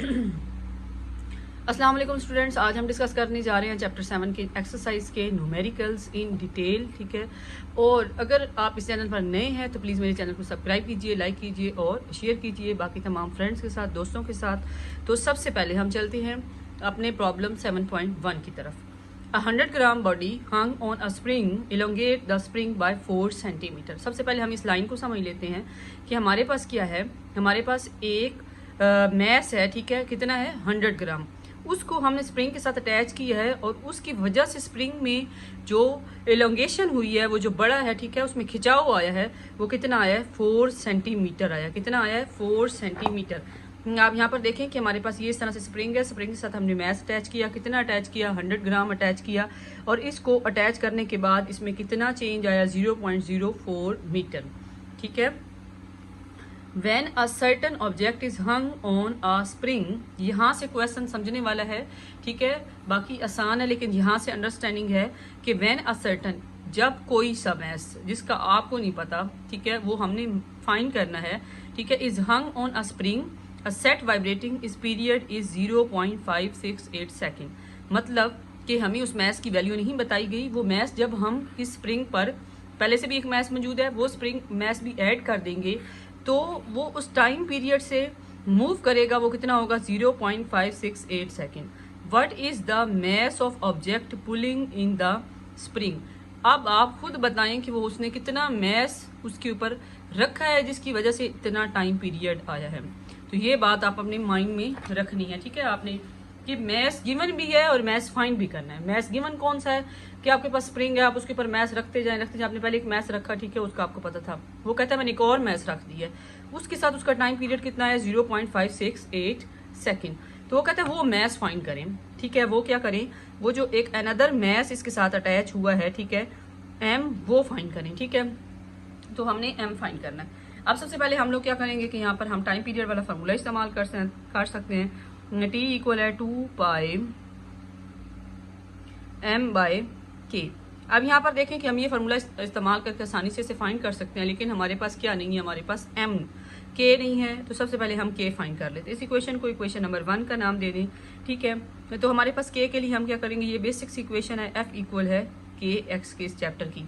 अस्सलाम वालेकुम स्टूडेंट्स, आज हम डिस्कस करने जा रहे हैं चैप्टर 7 के एक्सरसाइज के न्यूमेरिकल्स इन डिटेल। ठीक है, और अगर आप इस चैनल पर नए हैं तो प्लीज़ मेरे चैनल को सब्सक्राइब कीजिए, लाइक कीजिए और शेयर कीजिए बाकी तमाम फ्रेंड्स के साथ, दोस्तों के साथ। तो सबसे पहले हम चलते हैं अपने प्रॉब्लम 7.1 की तरफ। 100 gram body hung on a spring elongate the spring by 4 centimetre. सबसे पहले हम इस लाइन को समझ लेते हैं कि हमारे पास क्या है। हमारे पास एक मैस है, ठीक है, कितना है 100 ग्राम। उसको हमने स्प्रिंग के साथ अटैच किया है और उसकी वजह से स्प्रिंग में जो एलोंगेशन हुई है, वो जो बड़ा है, ठीक है, उसमें खिंचाव आया है, वो कितना आया है 4 सेंटीमीटर आया। कितना आया है 4 सेंटीमीटर। आप यहाँ पर देखें कि हमारे पास ये इस तरह से स्प्रिंग है, स्प्रिंग के साथ हमने मैस अटैच किया। कितना अटैच किया 100 ग्राम अटैच किया, और इसको अटैच करने के बाद इसमें कितना चेंज आया 0.04 मीटर। ठीक है। When a certain object is hung on a spring, यहाँ से क्वेश्चन समझने वाला है, ठीक है, बाकी आसान है लेकिन यहाँ से अंडरस्टैंडिंग है कि when a certain, जब कोई सा मैस जिसका आपको नहीं पता, ठीक है, वो हमने फाइंड करना है, ठीक है, is hung on a spring, a set vibrating is period is 0.568 second. मतलब कि हमें उस मैस की वैल्यू नहीं बताई गई। वो मैस जब हम इस स्प्रिंग पर, पहले से भी एक मैस मौजूद है, वो स्प्रिंग मैस भी ऐड कर देंगे तो वो उस टाइम पीरियड से मूव करेगा। वो कितना होगा 0.568 second. What is the mass of object pulling in the spring. अब आप खुद बताएं कि वो उसने कितना मैस उसके ऊपर रखा है जिसकी वजह से इतना टाइम पीरियड आया है। तो ये बात आप अपने माइंड में रखनी है, ठीक है, आपने कि मैस गिवन भी है और मैस फाइंड भी करना है। मैस गिवन कौन सा है कि आपके पास स्प्रिंग है, आप उसके ऊपर मैस रखते जाएं। आपने पहले एक मैस रखा, ठीक है, उसका आपको पता था, वो कहता है मैंने एक और मैस रख दी है, उसके साथ उसका टाइम पीरियड कितना है 0.568 सेकेंड। तो वो कहता है वो मैस फाइंड करें, ठीक है, वो क्या करें, वो जो एक अनदर मैस इसके साथ अटैच हुआ है, ठीक है, एम, वो फाइंड करें। ठीक है, तो हमने एम फाइंड करना है। अब सबसे पहले हम लोग क्या करेंगे कि यहाँ पर हम टाइम पीरियड वाला फार्मूला इस्तेमाल कर सकते हैं। टी इक्वल है 2 पाई एम बाय के। अब यहाँ पर देखें कि हम ये फार्मूला इस्तेमाल करके आसानी से इसे फाइंड कर सकते हैं, लेकिन हमारे पास क्या नहीं है, हमारे पास एम के नहीं है। तो सबसे पहले हम के फाइंड कर लेते हैं। इस इक्वेशन को इक्वेशन नंबर 1 का नाम दे दें, ठीक है। तो हमारे पास के लिए हम क्या करेंगे, ये बेसिक इक्वेशन है, एफ इक्वल है के एक्स के, इस चैप्टर की,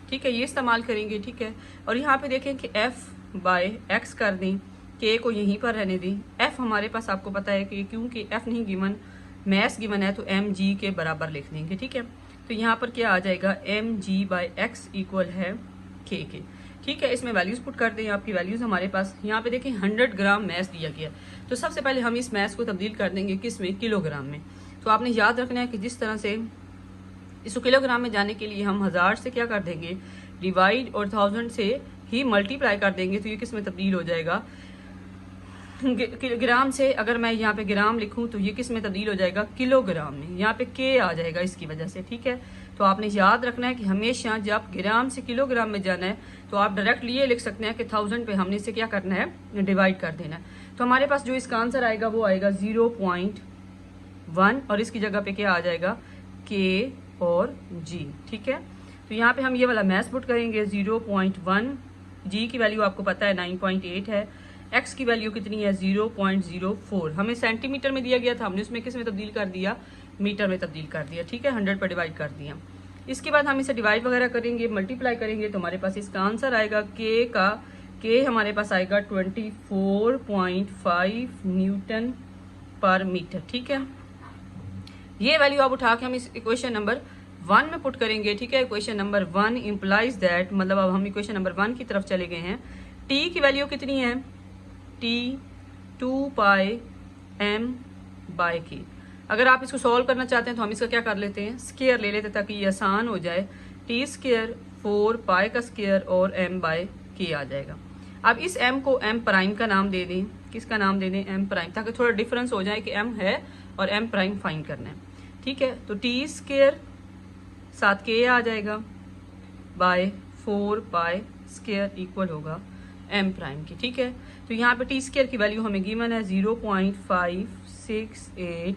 ठीक है, ये इस्तेमाल करेंगे, ठीक है। और यहाँ पे देखें कि एफ बाय एक्स कर दें, के को यहीं पर रहने दें। एफ हमारे पास आपको पता है कि क्योंकि एफ नहीं गिवन, मैस गिवन है, तो एम जी के बराबर लिख देंगे, ठीक है। तो यहाँ पर क्या आ जाएगा m g by x equal है के, ठीक है। इसमें वैल्यूज पुट कर दें, आपकी वैल्यूज हमारे पास यहाँ पे देखें 100 ग्राम मैस दिया गया। तो सबसे पहले हम इस मैस को तब्दील कर देंगे किस में, किलोग्राम में। तो आपने याद रखना है कि जिस तरह से इसको किलोग्राम में जाने के लिए हम 1000 से क्या कर देंगे, डिवाइड, और 1000 से ही मल्टीप्लाई कर देंगे, तो ये किस में तब्दील हो जाएगा, ग्राम से। अगर मैं यहाँ पे ग्राम लिखूं तो ये किस में तब्दील हो जाएगा, किलोग्राम में। यहाँ पे के आ जाएगा इसकी वजह से, ठीक है। तो आपने याद रखना है कि हमेशा जब ग्राम से किलोग्राम में जाना है तो आप डायरेक्ट ये लिख सकते हैं कि 1000 पे हमने इसे क्या करना है, डिवाइड कर देना है। तो हमारे पास जो इसका आंसर आएगा वो आएगा 0.1, और इसकी जगह पे क्या आ जाएगा, के और जी, ठीक है। तो यहाँ पे हम ये वाला मैथ पुट करेंगे 0.1, जी की वैल्यू आपको पता है 9.8 है, एक्स की वैल्यू कितनी है 0.04। हमें सेंटीमीटर में दिया गया था, हमने उसमें किस में तब्दील कर दिया, मीटर में तब्दील कर दिया, ठीक है, 100 पर डिवाइड कर दिया। इसके बाद हम इसे डिवाइड वगैरह करेंगे, मल्टीप्लाई करेंगे, तो हमारे पास इसका आंसर आएगा के का, के हमारे पास आएगा 24.5 न्यूटन पर मीटर, ठीक है। ये वैल्यू आप उठा के हम इस इक्वेशन नंबर 1 में पुट करेंगे, ठीक है। इक्वेशन नंबर 1 इम्प्लाइज दैट, मतलब अब हम इक्वेशन नंबर 1 की तरफ चले गए हैं। टी की वैल्यू कितनी है, टी 2 पाई एम बाय के। अगर आप इसको सॉल्व करना चाहते हैं तो हम इसका क्या कर लेते हैं, स्क्वायर ले लेते हैं ताकि ये आसान हो जाए। टी स्क्वायर 4 पाई का स्क्वायर और एम बाय के आ जाएगा। अब इस एम को एम प्राइम का नाम दे दें, किसका नाम दे दें, एम प्राइम, ताकि थोड़ा डिफरेंस हो जाए कि एम है और एम प्राइम फाइंड करना है, ठीक है। तो टी स्क्वायर साथ के आ जाएगा बाय 4 पाई स्क्वायर इक्वल होगा एम प्राइम की, ठीक है। तो यहाँ पे टी स्क्वायर की वैल्यू हमें गिवन है 0.568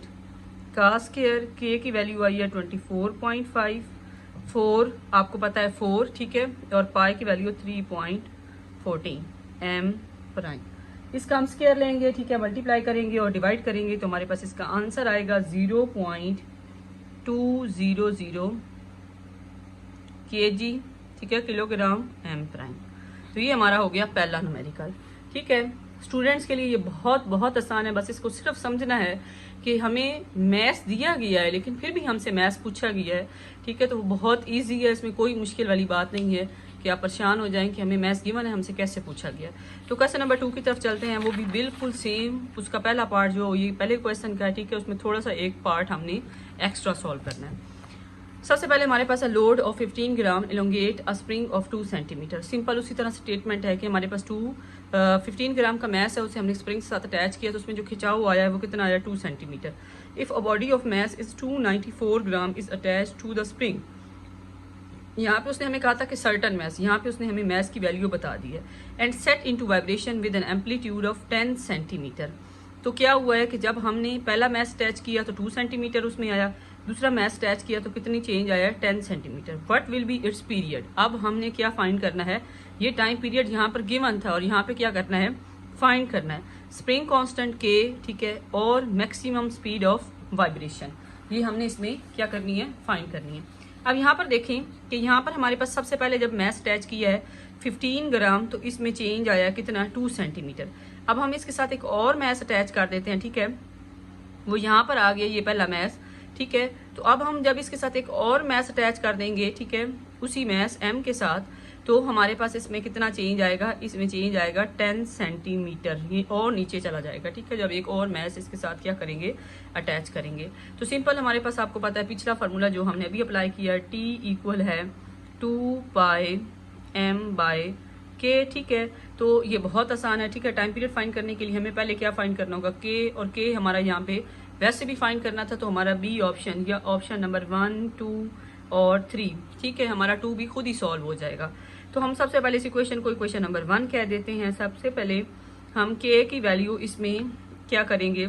का स्क्वायर, के की वैल्यू आई है 24.5, 4 आपको पता है 4, ठीक है, और पाई की वैल्यू 3.14 एम प्राइम। इसका हम स्क्वायर लेंगे, ठीक है, मल्टीप्लाई करेंगे और डिवाइड करेंगे तो हमारे पास इसका आंसर आएगा 0.200 kg, ठीक है, किलोग्राम m प्राइम। तो ये हमारा हो गया पहला न्यूमेरिकल। ठीक है, स्टूडेंट्स के लिए ये बहुत बहुत आसान है, बस इसको सिर्फ समझना है कि हमें मैथ्स दिया गया है लेकिन फिर भी हमसे मैथ्स पूछा गया है। ठीक है, तो वो बहुत ईजी है, इसमें कोई मुश्किल वाली बात नहीं है कि आप परेशान हो जाएं कि हमें मैथ्स गिवन है, हमसे कैसे पूछा गया। तो क्वेश्चन नंबर 2 की तरफ चलते हैं, वो भी बिल्कुल सेम, उसका पहला पार्ट जो ये पहले क्वेश्चन का है, ठीक है, उसमें थोड़ा सा एक पार्ट हमने एक्स्ट्रा सॉल्व करना है। सबसे पहले हमारे पास है load of 15 gram elongate a spring of 2 centimetre. Simple उसी तरह स्टेटमेंट है कि हमारे पास 15 ग्राम का मैस है, उसे हमने स्प्रिंग के साथ अटैच किया तो उसमें जो खिंचाव आया है वो कितना आया, 2 centimetre. If a body of mass is 294 gram is attached to the spring. यहाँ पे उसने हमें कहा था कि सर्टन मैस, यहाँ पे उसने हमें मैस की वैल्यू बता दी है। And set into vibration with an amplitude of 10 centimetre. तो क्या हुआ है कि जब हमने पहला मैस अटैच किया तो 2 सेंटीमीटर उसमें आया, दूसरा मैस अटैच किया तो कितनी चेंज आया, 10 centimetre. What will be it's period. अब हमने क्या फाइंड करना है, ये टाइम पीरियड यहाँ पर गिवन था और यहाँ पे क्या करना है, फाइंड करना है स्प्रिंग कांस्टेंट के, ठीक है, और मैक्सिमम स्पीड ऑफ वाइब्रेशन, ये हमने इसमें क्या करनी है, फाइंड करनी है। अब यहाँ पर देखें कि यहाँ पर हमारे पास सबसे पहले जब मैस अटैच किया है 15 ग्राम तो इसमें चेंज आया कितना, 2 सेंटीमीटर। अब हम इसके साथ एक और मैस अटैच कर देते हैं, ठीक है, वो यहाँ पर आ गया ये पहला मैस, ठीक है। तो अब हम जब इसके साथ एक और मैस अटैच कर देंगे, ठीक है, उसी मैस m के साथ, तो हमारे पास इसमें कितना चेंज आएगा, इसमें चेंज आएगा 10 सेंटीमीटर, ये और नीचे चला जाएगा। ठीक है, जब एक और मैस इसके साथ क्या करेंगे, अटैच करेंगे। तो सिंपल हमारे पास आपको पता है पिछला फार्मूला जो हमने अभी अप्लाई किया, T इक्वल है 2πm/k। ठीक है, तो ये बहुत आसान है। ठीक है, टाइम पीरियड फाइंड करने के लिए हमें पहले क्या फाइंड करना होगा, k, और k हमारा यहाँ पे वैसे भी फाइंड करना था तो हमारा बी ऑप्शन या ऑप्शन नंबर 1, 2 और 3, ठीक है, हमारा 2 भी खुद ही सॉल्व हो जाएगा। तो हम सबसे पहले इस इक्वेशन को इक्वेशन नंबर 1 कह देते हैं। सबसे पहले हम k की वैल्यू इसमें क्या करेंगे,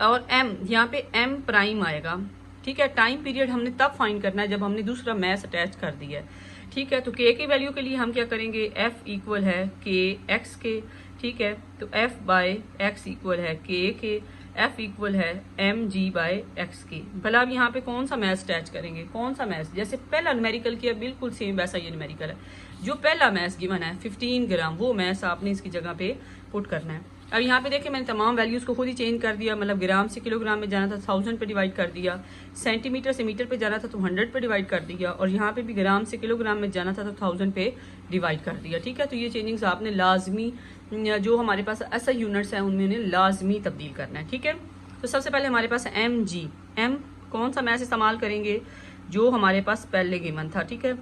और m, यहाँ पे m प्राइम आएगा। ठीक है, टाइम पीरियड हमने तब फाइंड करना है जब हमने दूसरा मैस अटैच कर दिया है। ठीक है, तो k की वैल्यू के लिए हम क्या करेंगे, f इक्वल है k x के। ठीक है, तो f बाय x इक्वल है k के, f इक्वल है mg बाय x के। भला अब यहाँ पे कौन सा मैस अटैच करेंगे, कौन सा मैस, जैसे पहला न्यूमेरिकल किया बिल्कुल सेम वैसा ये न्यूमेरिकल है। जो पहला मैस गिवन है 15 ग्राम, वो मैस आपने इसकी जगह पे पुट करना है। अब यहाँ पे देखिए मैंने तमाम वैल्यूज को खुद ही चेंज कर दिया, मतलब ग्राम से किलोग्राम में जाना था 1000 पे डिवाइड कर दिया, सेंटीमीटर से मीटर पे जाना था तो 100 पे डिवाइड कर दिया, और यहाँ पे भी ग्राम से किलोग्राम में जाना था तो 1000 पे डिवाइड कर दिया। ठीक है, तो ये चेंजिंग्स आपने लाजमी, जो हमारे पास ऐसा यूनिट्स है उनमें लाजमी तब्दील करना है। ठीक है, तो सबसे पहले हमारे पास mg, m कौन सा मैस इस्तेमाल करेंगे, जो हमारे पास पहले गिवन था। ठीक है,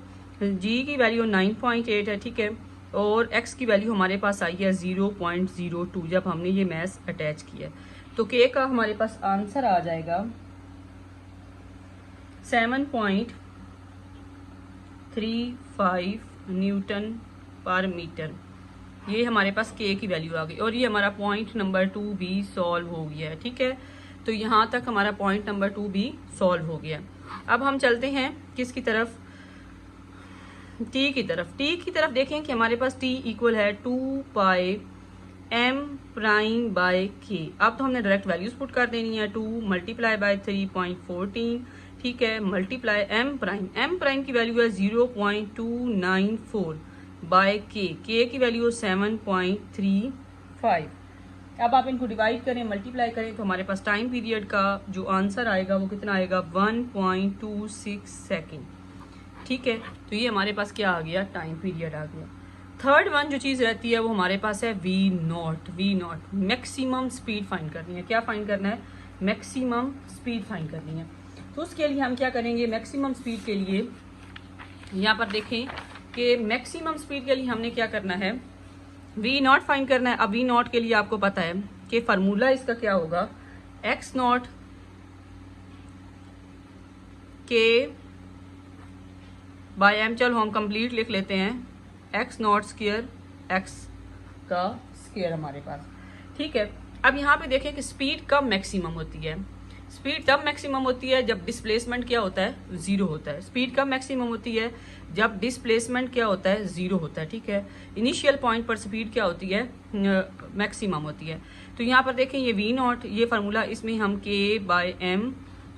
g की वैल्यू 9.8 है। ठीक है, और x की वैल्यू हमारे पास आई है 0.02 जब हमने ये मैस अटैच किया। तो k का हमारे पास आंसर आ जाएगा 7.35 न्यूटन पर मीटर। ये हमारे पास k की वैल्यू आ गई और ये हमारा पॉइंट नंबर 2 भी सॉल्व हो गया है। ठीक है, तो यहाँ तक हमारा पॉइंट नंबर 2 भी सॉल्व हो गया। अब हम चलते हैं किसकी तरफ, t की तरफ। t की तरफ देखें कि हमारे पास t इक्वल है 2πm'/k। अब तो हमने डायरेक्ट वैल्यूज पुट कर देनी है, 2 मल्टीप्लाई बाय 3.14, ठीक है, मल्टीप्लाई m प्राइम की वैल्यू है 0.294 बाय k की वैल्यू 7.35। अब आप इनको डिवाइड करें, मल्टीप्लाई करें तो हमारे पास टाइम पीरियड का जो आंसर आएगा वो कितना आएगा, 1.26 सेकेंड। ठीक है, तो ये हमारे पास क्या आ गया, टाइम पीरियड आ गया। थर्ड वन जो चीज़ रहती है वो हमारे पास है v not. Maximum speed find करनी है। क्या फाइंड करना है, मैक्सिमम स्पीड फाइंड करनी है। तो उसके लिए हम क्या करेंगे, मैक्सिमम स्पीड के लिए यहाँ पर देखें कि मैक्सिमम स्पीड के लिए हमने क्या करना है, v नॉट फाइंड करना है। अब v नॉट के लिए आपको पता है कि फार्मूला इसका क्या होगा, x naught k by m। चलो हम कंप्लीट लिख लेते हैं, x नॉट स्क्वायर x का स्क्वायर हमारे पास। ठीक है, अब यहाँ पे देखें कि स्पीड कब मैक्सिमम होती है, स्पीड तब मैक्सिमम होती है जब डिस्प्लेसमेंट क्या होता है, जीरो होता है। स्पीड कब मैक्सिमम होती है, जब डिस्प्लेसमेंट क्या होता है, जीरो होता है, ठीक है। इनिशियल पॉइंट पर स्पीड क्या होती है, मैक्सिमम होती है। तो यहाँ पर देखें ये वी नॉट, ये फार्मूला, इसमें हम k by m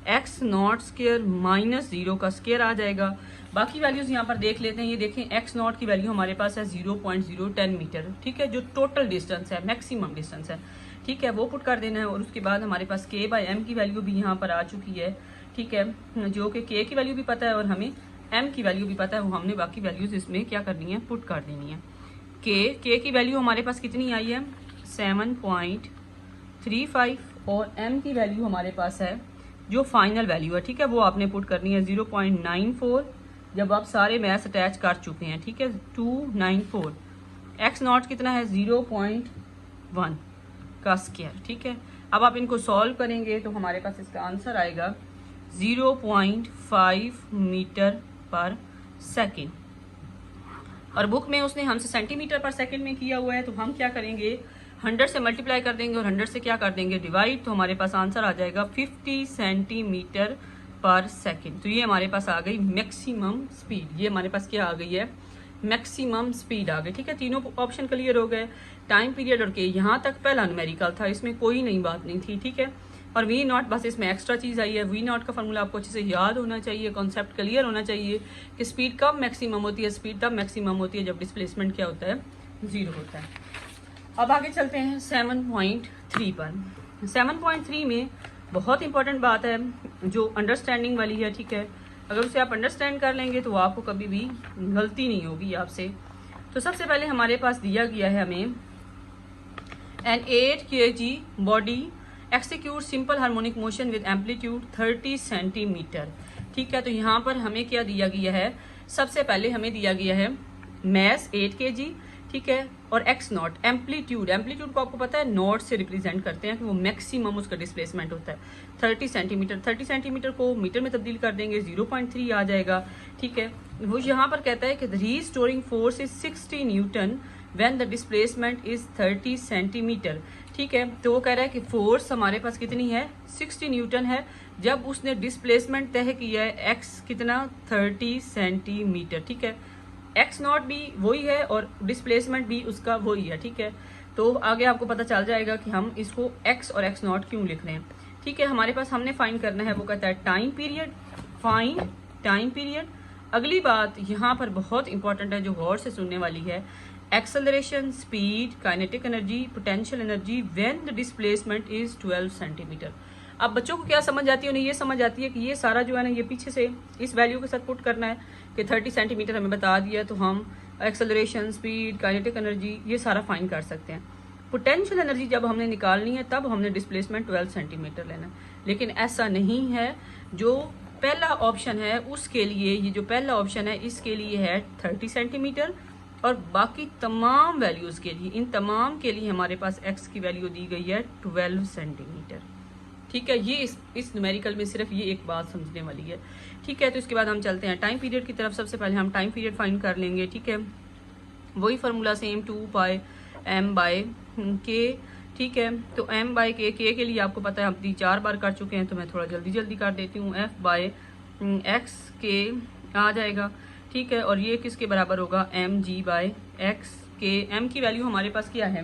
x naught square minus zero का स्क्वायर आ जाएगा। बाकी वैल्यूज यहाँ पर देख लेते हैं। ये देखें एक्स नॉट की वैल्यू हमारे पास है 0.010 मीटर, ठीक है, जो टोटल डिस्टेंस है, मैक्सिमम डिस्टेंस है, ठीक है, वो पुट कर देना है। और उसके बाद हमारे पास के बाय एम की वैल्यू भी यहाँ पर आ चुकी है, ठीक है, जो कि के की वैल्यू भी पता है और हमें एम की वैल्यू भी पता है, वो हमने बाकी वैल्यूज इसमें क्या करनी है, पुट कर देनी है। के की वैल्यू हमारे पास कितनी आई है, 7.35 और एम की वैल्यू हमारे पास है जो फाइनल वैल्यू है, ठीक है, वो आपने पुट करनी है 0.94 जब आप सारे मैथ्स अटैच कर चुके हैं, ठीक है, 294। एक्स नॉट कितना है, 0.1 का स्क्वायर, ठीक है। अब आप इनको सॉल्व करेंगे तो हमारे पास इसका आंसर आएगा 0.5 मीटर पर सेकेंड। और बुक में उसने हमसे सेंटीमीटर पर सेकेंड में किया हुआ है, तो हम क्या करेंगे, 100 से मल्टीप्लाई कर देंगे और 100 से क्या कर देंगे, डिवाइड, तो हमारे पास आंसर आ जाएगा 50 सेंटीमीटर पर सेकेंड। तो ये हमारे पास आ गई मैक्सिमम स्पीड, ये हमारे पास क्या आ गई है, मैक्सिमम स्पीड आ गई, ठीक है। तीनों ऑप्शन क्लियर हो गए। टाइम पीरियड और के यहाँ तक पहला न्यूमेरिकल था, इसमें कोई नई बात नहीं थी, ठीक है। और वी नॉट बस इसमें एक्स्ट्रा चीज़ आई है। वी नॉट का फॉर्मूला आपको अच्छे से याद होना चाहिए, कॉन्सेप्ट क्लियर होना चाहिए कि स्पीड कब मैक्सिमम होती है, स्पीड तब मैक्सिमम होती है जब डिस्प्लेसमेंट क्या होता है, जीरो होता है। अब आगे चलते हैं 7.3 पर। 7.3 में बहुत इंपॉर्टेंट बात है जो अंडरस्टैंडिंग वाली है, ठीक है। अगर उसे आप अंडरस्टैंड कर लेंगे तो आपको कभी भी गलती नहीं होगी आपसे। तो सबसे पहले हमारे पास दिया गया है हमें an 8 kg body execute simple harmonic motion with amplitude 30 centimetre, ठीक है। तो यहाँ पर हमें क्या दिया गया है, सबसे पहले हमें दिया गया है मैस 8 kg, ठीक है, और एक्स नॉट एम्पलीट्यूड, एम्पलीट्यूड को आपको पता है नॉट से रिप्रेजेंट करते हैं कि वो मैक्सिमम उसका डिस्प्लेसमेंट होता है 30 सेंटीमीटर। 30 सेंटीमीटर को मीटर में तब्दील कर देंगे 0.3 आ जाएगा, ठीक है। वो यहाँ पर कहता है कि the restoring force is 60 Newton when the displacement is 30 centimetre, ठीक है। तो वो कह रहा है कि फोर्स हमारे पास कितनी है, 60 न्यूटन है जब उसने डिस्प्लेसमेंट तय किया है एक्स कितना, 30 सेंटीमीटर, ठीक है। एक्स नॉट भी वही है और डिस्प्लेसमेंट भी उसका वही है, ठीक है। तो आगे आपको पता चल जाएगा कि हम इसको एक्स और एक्स नॉट क्यों लिख रहे हैं, ठीक है। हमारे पास हमने फाइंड करना है, वो कहता है time period, find time period. अगली बात यहाँ पर बहुत इंपॉर्टेंट है जो गौर से सुनने वाली है, acceleration, speed, kinetic energy, potential energy when the displacement is 12 centimetre. अब बच्चों को क्या समझ आती है, उन्हें ये समझ आती है कि ये सारा जो है ना, ये पीछे से इस वैल्यू के साथ पुट करना है कि 30 सेंटीमीटर हमें बता दिया, तो हम एक्सेलरेशन, स्पीड, काइनेटिक एनर्जी ये सारा फाइंड कर सकते हैं। पोटेंशियल एनर्जी जब हमने निकालनी है तब हमने डिस्प्लेसमेंट 12 सेंटीमीटर लेना है, लेकिन ऐसा नहीं है। जो पहला ऑप्शन है उसके लिए, ये जो पहला ऑप्शन है इसके लिए है 30 सेंटीमीटर और बाकी तमाम वैल्यूज़ के लिए, इन तमाम के लिए हमारे पास एक्स की वैल्यू दी गई है 12 सेंटीमीटर, ठीक है। ये इस न्यूमेरिकल में सिर्फ ये एक बात समझने वाली है, ठीक है। तो इसके बाद हम चलते हैं टाइम पीरियड की तरफ। सबसे पहले हम टाइम पीरियड फाइंड कर लेंगे, ठीक है। वही फार्मूला सेम 2πm/k, ठीक है। तो m/k, के लिए आपको पता है हम 4 बार कर चुके हैं, तो मैं थोड़ा जल्दी कर देती हूँ। f/x k आ जाएगा, ठीक है। और ये किसके बराबर होगा, mg/x के। m की वैल्यू हमारे पास क्या है,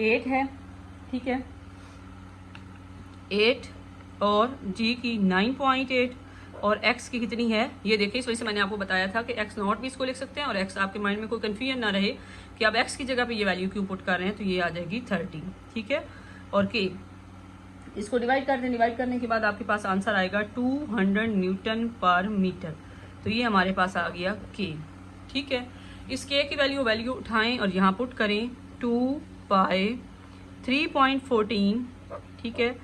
8 है, ठीक है, 8 और g की 9.8 और x की कितनी है, ये देखिए। इस वजह से मैंने आपको बताया था कि x नॉट भी इसको लिख सकते हैं और x आपके माइंड में कोई कन्फ्यूजन ना रहे कि आप x की जगह पे ये वैल्यू क्यों पुट कर रहे हैं। तो ये आ जाएगी 30, ठीक है। और k इसको डिवाइड कर दें, डिवाइड करने के बाद आपके पास आंसर आएगा 200 न्यूटन पर मीटर। तो ये हमारे पास आ गया k, ठीक है। इस k की वैल्यू उठाएं और यहाँ पुट करें 2π3.14, ठीक है।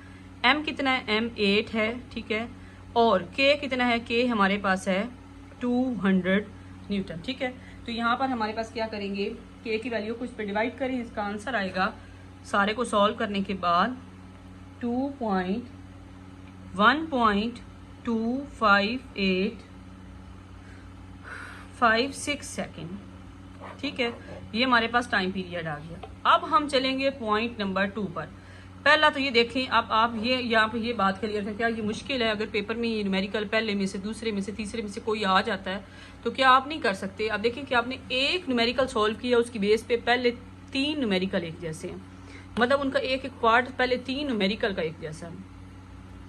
m कितना है, m 8 है, ठीक है। और k कितना है, k हमारे पास है 200 न्यूटन, ठीक है। तो यहाँ पर हमारे पास क्या करेंगे, k की वैल्यू को इस पर डिवाइड करें, इसका आंसर आएगा सारे को सॉल्व करने के बाद 1.125856 सेकेंड, ठीक है। ये हमारे पास टाइम पीरियड आ गया। अब हम चलेंगे पॉइंट नंबर 2 पर। पहला तो ये देखें, अब आप ये यहाँ पे ये बात क्लियर करें, क्या ये मुश्किल है? अगर पेपर में ये न्यूमेरिकल पहले में से, दूसरे में से, तीसरे में से कोई आ जाता है तो क्या आप नहीं कर सकते? अब देखें कि आपने एक न्यूमेरिकल सॉल्व किया, उसकी बेस पे पहले 3 न्यूमेरिकल एक जैसे हैं, मतलब उनका एक एक पार्ट पहले 3 न्यूमेरिकल का एक जैसा है।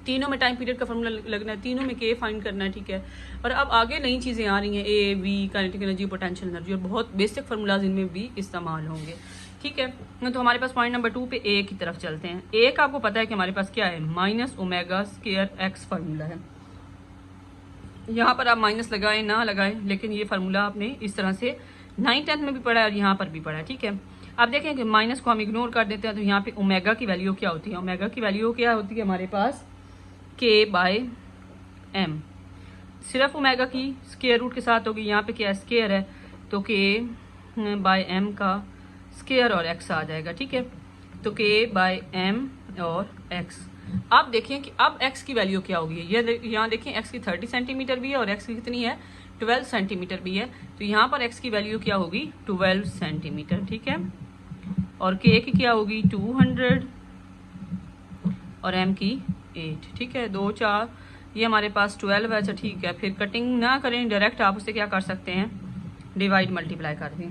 तीनों में टाइम पीरियड का फॉर्मूला लगना है, तीनों में के फाइंड करना है, ठीक है। और अब आगे नई चीज़ें आ रही हैं, A V, kinetic energy, potential energy, और बहुत बेसिक फार्मूलाज इनमें भी इस्तेमाल होंगे, ठीक है। तो हमारे पास पॉइंट नंबर 2 पे ए की तरफ चलते हैं। ए का आपको पता है कि हमारे पास क्या है, minus omega square x formula है। यहाँ पर आप माइनस लगाएं ना लगाएं, लेकिन ये फार्मूला आपने इस तरह से 9th 10th में भी पढ़ा है और यहाँ पर भी पढ़ा है, ठीक है। आप देखें कि माइनस को हम इग्नोर कर देते हैं, तो यहाँ पे ओमेगा की वैल्यू क्या होती है? ओमेगा की वैल्यू क्या होती है हमारे पास? के बाय एम। सिर्फ ओमेगा की स्क्वायर रूट के साथ होगी, यहाँ पे क्या स्क्वायर है तो के बाय एम का स्क्वायर और एक्स आ जाएगा, ठीक है। तो के बाय एम और एक्स। अब देखें कि अब एक्स की वैल्यू क्या होगी। ये यहाँ देखें एक्स की 30 सेंटीमीटर भी है और एक्स की कितनी है, 12 सेंटीमीटर भी है। तो यहाँ पर एक्स की वैल्यू क्या होगी, 12 सेंटीमीटर, ठीक है। और के की क्या होगी, 200 और एम की 8, ठीक है। 2 4 ये हमारे पास 12 है, अच्छा ठीक है। फिर कटिंग ना करें, डायरेक्ट आप उससे क्या कर सकते हैं, डिवाइड मल्टीप्लाई कर दें।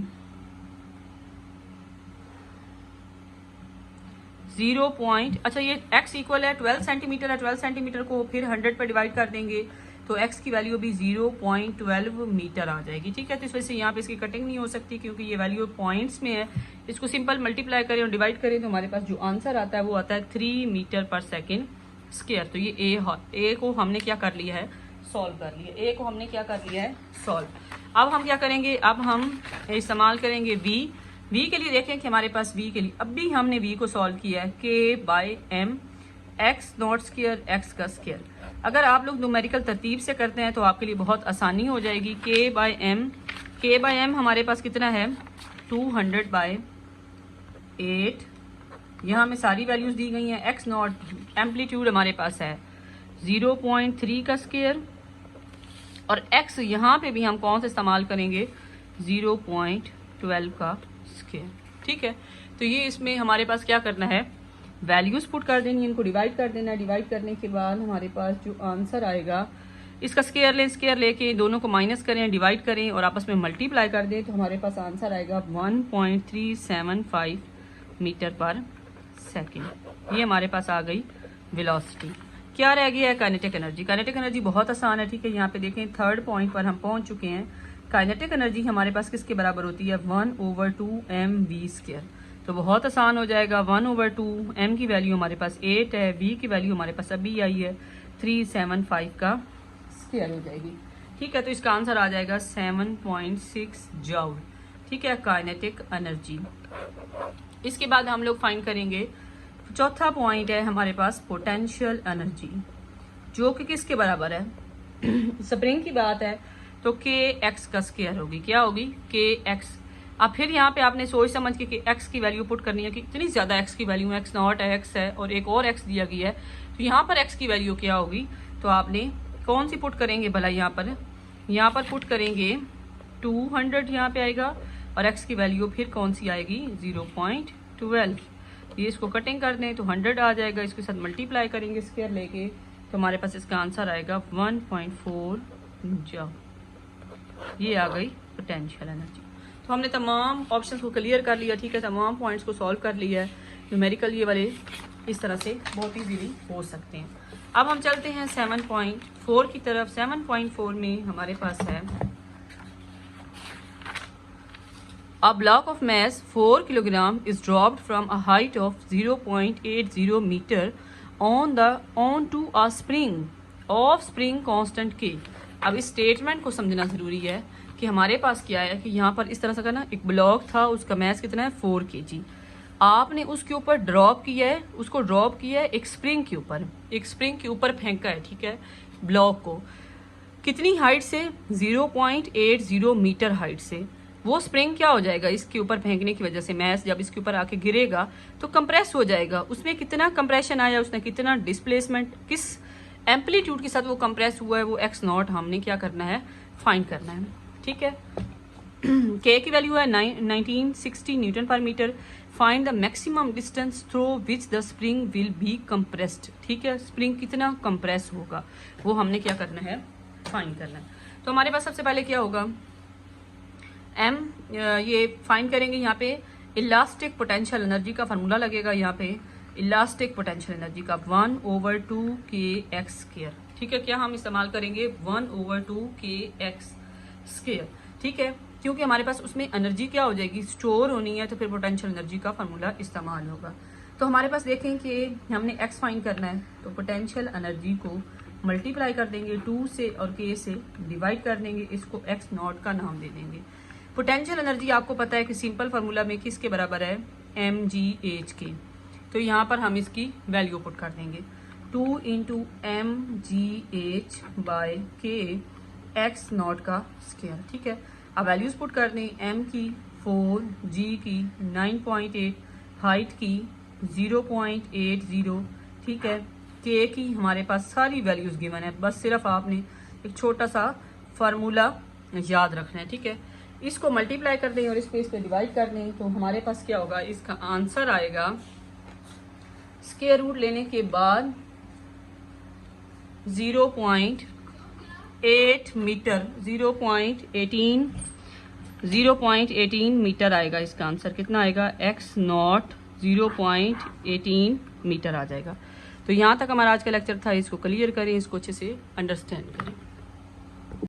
0 पॉइंट, अच्छा ये x इक्वल है 12 सेंटीमीटर है, 12 सेंटीमीटर को फिर 100 पर डिवाइड कर देंगे तो x की वैल्यू भी 0.12 मीटर आ जाएगी, ठीक है। तो इस वजह से यहाँ पे इसकी कटिंग नहीं हो सकती क्योंकि ये वैल्यू पॉइंट्स में है। इसको सिंपल मल्टीप्लाई करें और डिवाइड करें तो हमारे पास जो आंसर आता है वो आता है 3 मीटर पर सेकेंड स्क्वायर। तो ये ए को हमने क्या कर लिया है, सॉल्व कर लिया। ए को हमने क्या कर लिया है, सॉल्व। अब हम क्या करेंगे, अब हम इस्तेमाल करेंगे वी के लिए। देखें कि हमारे पास वी के लिए अब भी हमने वी को सॉल्व किया है, k by m x naught square x का स्क्वायर। अगर आप लोग न्यूमेरिकल तरतीब से करते हैं तो आपके लिए बहुत आसानी हो जाएगी। के बाय एम हमारे पास कितना है, 200 बाय 8। यहाँ में सारी वैल्यूज दी गई हैं। एक्स नॉट एम्पलीट्यूड हमारे पास है 0.3 का स्क्वायर, और एक्स यहाँ पे भी हम कौन सा इस्तेमाल करेंगे, 0.12 का स्क्वायर, ठीक है। तो ये इसमें हमारे पास क्या करना है, वैल्यूज पुट कर देनी है, इनको डिवाइड कर देना है। डिवाइड करने के बाद हमारे पास जो आंसर आएगा, इसका स्क्वायर लें, स्क्वायर लेके दोनों को माइनस करें, डिवाइड करें और आपस में मल्टीप्लाई कर दें तो हमारे पास आंसर आएगा 1.375 मीटर पर सेकेंड। ये हमारे पास आ गई वेलोसिटी। क्या रह गया है, काइनेटिक एनर्जी। काइनेटिक एनर्जी बहुत आसान है, ठीक है। यहाँ पे देखें 3rd पॉइंट पर हम पहुंच चुके हैं। काइनेटिक एनर्जी हमारे पास किसके बराबर होती है, 1/2 mv²। तो बहुत आसान हो जाएगा, 1/2 m की वैल्यू हमारे पास 8 है, v की वैल्यू हमारे पास अभी आई है 375 का स्क्वायर हो जाएगी, ठीक है। तो इसका आंसर आ जाएगा 7.6 जूल, ठीक है, काइनेटिक एनर्जी। इसके बाद हम लोग फाइंड करेंगे, चौथा पॉइंट है हमारे पास पोटेंशियल एनर्जी, जो कि किसके बराबर है, स्प्रिंग की बात है तो के एक्स का स्क्वायर होगी। क्या होगी, के एक्स। अब फिर यहाँ पे आपने सोच समझ के एक्स की वैल्यू पुट करनी है कि इतनी ज़्यादा एक्स की वैल्यू है, एक्स नॉट है, एक्स है और एक और एक्स दिया गया है, तो यहाँ पर एक्स की वैल्यू क्या होगी, तो आपने कौन सी पुट करेंगे भला, यहाँ पर पुट करेंगे 200 यहाँ पे आएगा और एक्स की वैल्यू फिर कौन सी आएगी, 0.12। ये इसको कटिंग कर दें तो 100 आ जाएगा, इसके साथ मल्टीप्लाई करेंगे स्क्वायर लेके तो हमारे पास इसका आंसर आएगा 1.4 जूल। ये आ गई पोटेंशियल एनर्जी। तो हमने तमाम ऑप्शंस को क्लियर कर लिया, ठीक है, तमाम पॉइंट्स को सॉल्व कर लिया है। न्यूमेरिकल ये वाले इस तरह से बहुत ईजीली हो सकते हैं। अब हम चलते हैं 7.4 की तरफ। 7.4 में हमारे पास है, A block of mass 4 kilogram is dropped from a height of 0.80 meter onto a spring of spring constant K। अब इस स्टेटमेंट को समझना ज़रूरी है कि हमारे पास क्या है कि यहाँ पर इस तरह से करना, एक ब्लॉक था, उसका मैस कितना है 4 kg। आपने उसके ऊपर ड्रॉप किया है, उसको ड्रॉप किया है एक स्प्रिंग के ऊपर, एक स्प्रिंग के ऊपर फेंका है, ठीक है, ब्लॉक को। कितनी हाइट से, 0.80 मीटर हाइट से। वो स्प्रिंग क्या हो जाएगा, इसके ऊपर फेंकने की वजह से मैस जब इसके ऊपर आके गिरेगा तो कंप्रेस हो जाएगा। उसमें कितना कंप्रेशन आया, उसने कितना डिस्प्लेसमेंट, किस एम्पलीट्यूड के साथ वो कंप्रेस हुआ है, वो एक्स नॉट हमने क्या करना है, फाइंड करना है, ठीक है। के की वैल्यू है 1960 newton per metre. Find the maximum distance through which the spring will be compressed. ठीक है, स्प्रिंग कितना कंप्रेस होगा वो हमने क्या करना है, फाइंड करना है। तो हमारे पास सबसे पहले क्या होगा, एम ये फाइंड करेंगे। यहाँ पे इलास्टिक पोटेंशियल एनर्जी का फार्मूला लगेगा, यहाँ पे इलास्टिक पोटेंशियल एनर्जी का 1/2kx²। ठीक है, क्या हम इस्तेमाल करेंगे 1/2kx²। ठीक है, क्योंकि हमारे पास उसमें एनर्जी क्या हो जाएगी, स्टोर होनी है, तो फिर पोटेंशियल एनर्जी का फार्मूला इस्तेमाल होगा। तो हमारे पास देखें कि हमने x फाइंड करना है, तो पोटेंशियल एनर्जी को मल्टीप्लाई कर देंगे 2 से और k से डिवाइड कर देंगे, इसको x0 का नाम दे देंगे। पोटेंशियल एनर्जी आपको पता है कि सिंपल फार्मूला में किसके बराबर है, mgh के। तो यहाँ पर हम इसकी वैल्यू पुट कर देंगे 2 × mgh/k x0 का स्क्वायर। ठीक है, अब वैल्यूज पुट कर दें, m की 4, g की 9.8, हाइट की 0.80। ठीक है, k की हमारे पास सारी वैल्यूज गिवन है, बस सिर्फ आपने एक छोटा सा फार्मूला याद रखना है। ठीक है, इसको मल्टीप्लाई कर दें और इसको इस पे डिवाइड कर दें, तो हमारे पास क्या होगा, इसका आंसर आएगा स्क्वायर रूट लेने के बाद 0.8 मीटर, 0.18 मीटर आएगा। इसका आंसर कितना आएगा, x0 0.18 मीटर आ जाएगा। तो यहाँ तक हमारा आज का लेक्चर था, इसको क्लियर करें, इसको अच्छे से अंडरस्टैंड करें।